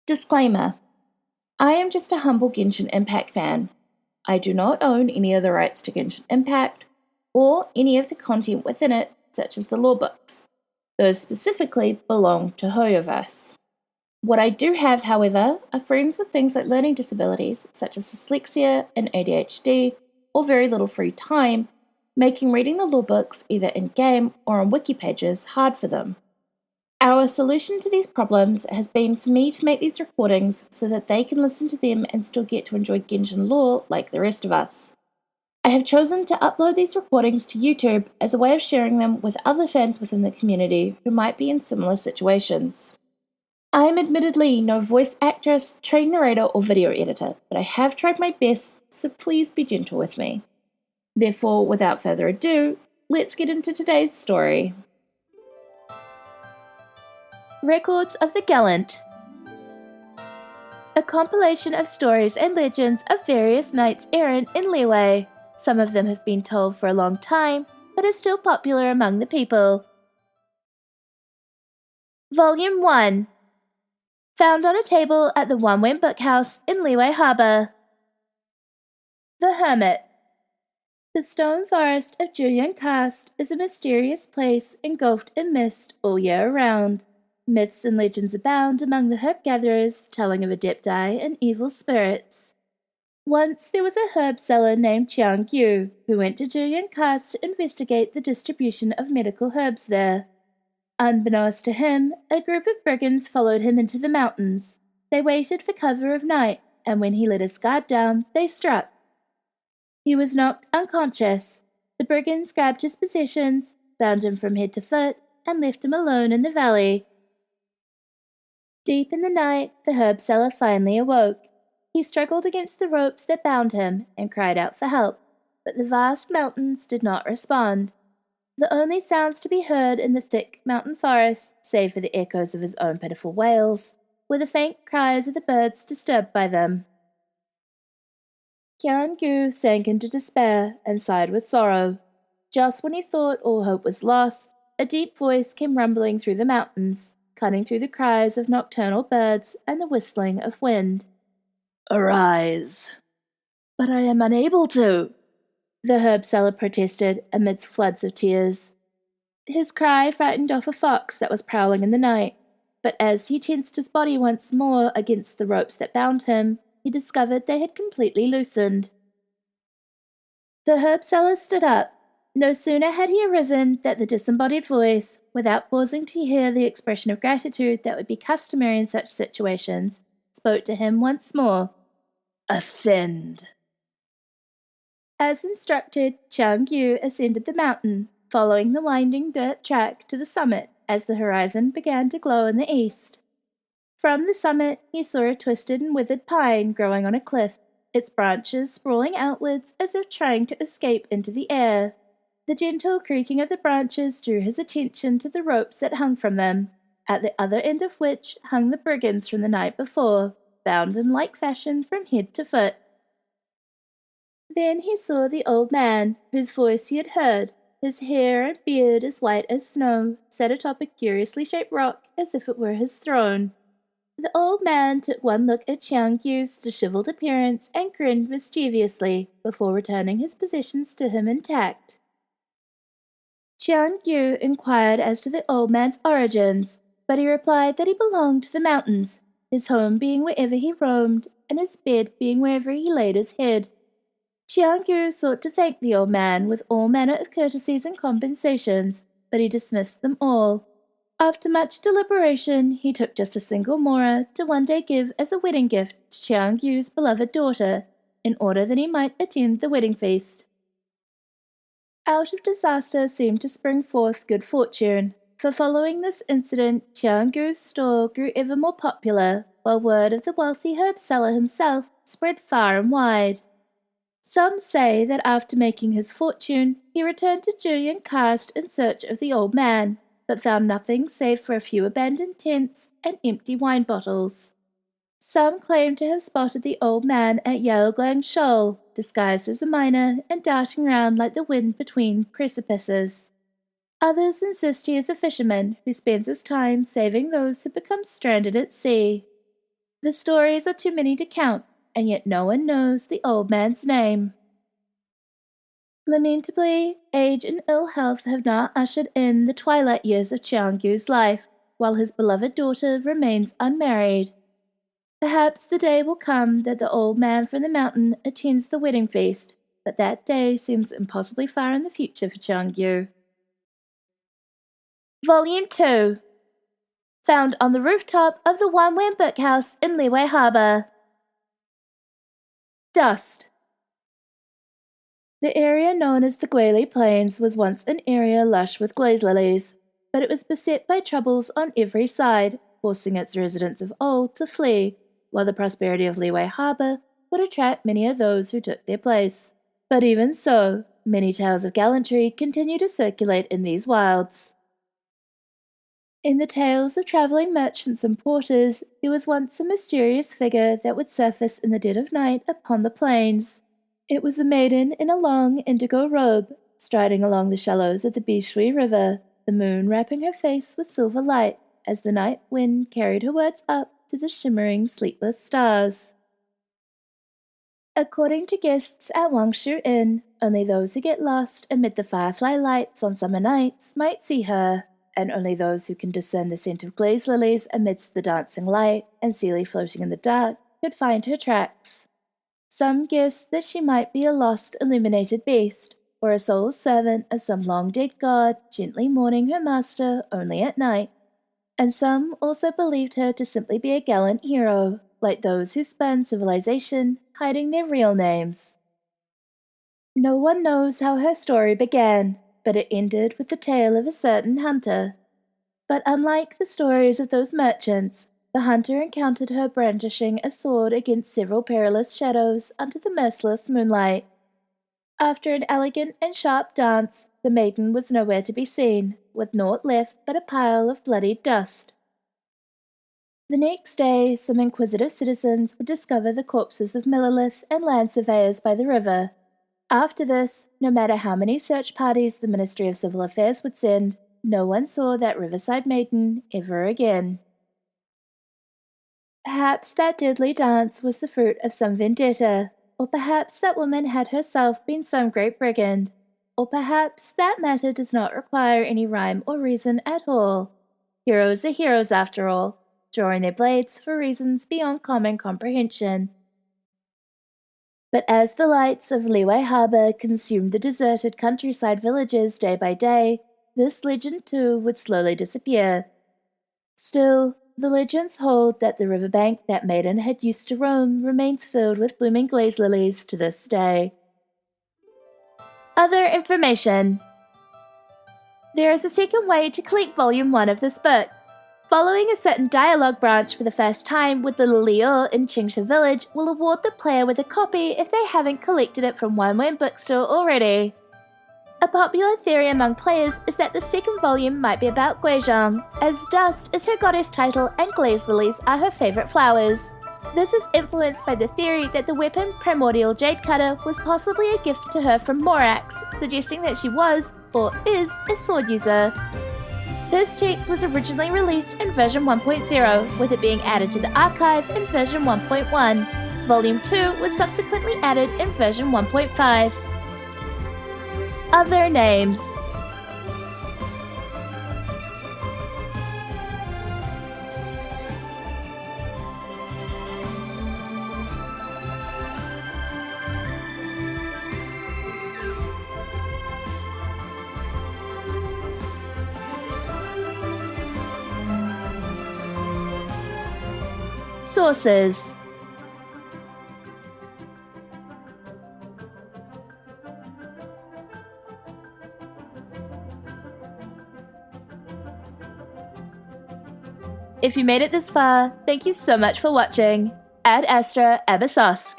Disclaimer: I am just a humble Genshin Impact fan. I do not own any of the rights to Genshin Impact, or any of the content within it, such as the lore books. Those specifically belong to Hoyoverse. What I do have, however, are friends with things like learning disabilities, such as dyslexia and ADHD, or very little free time, making reading the lore books either in-game or on wiki pages hard for them. Our solution to these problems has been for me to make these recordings so that they can listen to them and still get to enjoy Genshin lore like the rest of us. I have chosen to upload these recordings to YouTube as a way of sharing them with other fans within the community who might be in similar situations. I am admittedly no voice actress, trained narrator, or video editor, but I have tried my best, so please be gentle with me. Therefore, without further ado, let's get into today's story. Records of the Gallant. A compilation of stories and legends of various knights errant in Liyue. Some of them have been told for a long time, but are still popular among the people. Volume 1. Found on a table at the Wanwen Bookhouse in Liyue Harbour. The Hermit. The stone forest of Julian Karst is a mysterious place engulfed in mist all year round. Myths and legends abound among the herb gatherers, telling of adepti and evil spirits. Once there was a herb seller named Liyue, who went to Julian Karst to investigate the distribution of medical herbs there. Unbeknownst to him, a group of brigands followed him into the mountains. They waited for cover of night, and when he let his guard down, they struck. He was knocked unconscious. The brigands grabbed his possessions, bound him from head to foot, and left him alone in the valley. Deep in the night, the herb seller finally awoke. He struggled against the ropes that bound him and cried out for help, but the vast mountains did not respond. The only sounds to be heard in the thick mountain forest, save for the echoes of his own pitiful wails, were the faint cries of the birds disturbed by them. Liyue sank into despair and sighed with sorrow. Just when he thought all hope was lost, a deep voice came rumbling through the mountains, cutting through the cries of nocturnal birds and the whistling of wind. "Arise." "But I am unable to," the herb seller protested amidst floods of tears. His cry frightened off a fox that was prowling in the night, but as he tensed his body once more against the ropes that bound him, he discovered they had completely loosened. The herb seller stood up. No sooner had he arisen than the disembodied voice, without pausing to hear the expression of gratitude that would be customary in such situations, spoke to him once more. "Ascend." As instructed, Liyue ascended the mountain, following the winding dirt track to the summit as the horizon began to glow in the east. From the summit, he saw a twisted and withered pine growing on a cliff, its branches sprawling outwards as if trying to escape into the air. The gentle creaking of the branches drew his attention to the ropes that hung from them, at the other end of which hung the brigands from the night before, bound in like fashion from head to foot. Then he saw the old man, whose voice he had heard, his hair and beard as white as snow, sat atop a curiously shaped rock as if it were his throne. The old man took one look at Liyue's dishevelled appearance and grinned mischievously before returning his possessions to him intact. Liyue inquired as to the old man's origins, but he replied that he belonged to the mountains, his home being wherever he roamed, and his bed being wherever he laid his head. Liyue sought to thank the old man with all manner of courtesies and compensations, but he dismissed them all. After much deliberation, he took just a single mora to one day give as a wedding gift to Liyue's beloved daughter, in order that he might attend the wedding feast. Out of disaster seemed to spring forth good fortune, for following this incident, Liyue's store grew ever more popular, while word of the wealthy herb seller himself spread far and wide. Some say that after making his fortune, he returned to Julian Karst in search of the old man, but found nothing save for a few abandoned tents and empty wine bottles. Some claim to have spotted the old man at Yelglang Shoal, disguised as a miner and darting round like the wind between precipices. Others insist he is a fisherman who spends his time saving those who become stranded at sea. The stories are too many to count, and yet no one knows the old man's name. Lamentably, age and ill health have now ushered in the twilight years of Qiangyu's life, while his beloved daughter remains unmarried. Perhaps the day will come that the old man from the mountain attends the wedding feast, but that day seems impossibly far in the future for Qiangyu. Volume 2. Found on the rooftop of the Wanwen Bookhouse in Liyue Harbor. Dust. The area known as the Guili Plains was once an area lush with glaze lilies, but it was beset by troubles on every side, forcing its residents of old to flee, while the prosperity of Liyue Harbor would attract many of those who took their place. But even so, many tales of gallantry continue to circulate in these wilds. In the tales of traveling merchants and porters, there was once a mysterious figure that would surface in the dead of night upon the plains. It was a maiden in a long indigo robe, striding along the shallows of the Bishui River, the moon wrapping her face with silver light as the night wind carried her words up to the shimmering, sleepless stars. According to guests at Wangshu Inn, only those who get lost amid the firefly lights on summer nights might see her, and only those who can discern the scent of glaze lilies amidst the dancing light and sealy floating in the dark could find her tracks. Some guessed that she might be a lost, illuminated beast, or a soul servant of some long-dead god gently mourning her master only at night, and some also believed her to simply be a gallant hero, like those who spurn civilization, hiding their real names. No one knows how her story began, but it ended with the tale of a certain hunter. But unlike the stories of those merchants, the hunter encountered her brandishing a sword against several perilous shadows under the merciless moonlight. After an elegant and sharp dance, the maiden was nowhere to be seen, with naught left but a pile of bloodied dust. The next day, some inquisitive citizens would discover the corpses of Millilith and land surveyors by the river. After this, no matter how many search parties the Ministry of Civil Affairs would send, no one saw that riverside maiden ever again. Perhaps that deadly dance was the fruit of some vendetta, or perhaps that woman had herself been some great brigand, or perhaps that matter does not require any rhyme or reason at all. Heroes are heroes after all, drawing their blades for reasons beyond common comprehension. But as the lights of Liyue Harbor consumed the deserted countryside villages day by day, this legend too would slowly disappear. Still, the legends hold that the riverbank that maiden had used to roam remains filled with blooming glaze lilies to this day. Other information. There is a second way to collect Volume 1 of this book. Following a certain dialogue branch for the first time with the Liyue in Qingsha Village will award the player with a copy if they haven't collected it from Wanwen Bookstore already. A popular theory among players is that the second volume might be about Guizhong, as dust is her goddess title and glaze lilies are her favorite flowers. This is influenced by the theory that the weapon Primordial Jade Cutter was possibly a gift to her from Morax, suggesting that she was, or is, a sword user. This text was originally released in version 1.0, with it being added to the archive in version 1.1. Volume 2 was subsequently added in version 1.5. Other names. Sources. If you made it this far, thank you so much for watching. Ad Astra Abyssosque.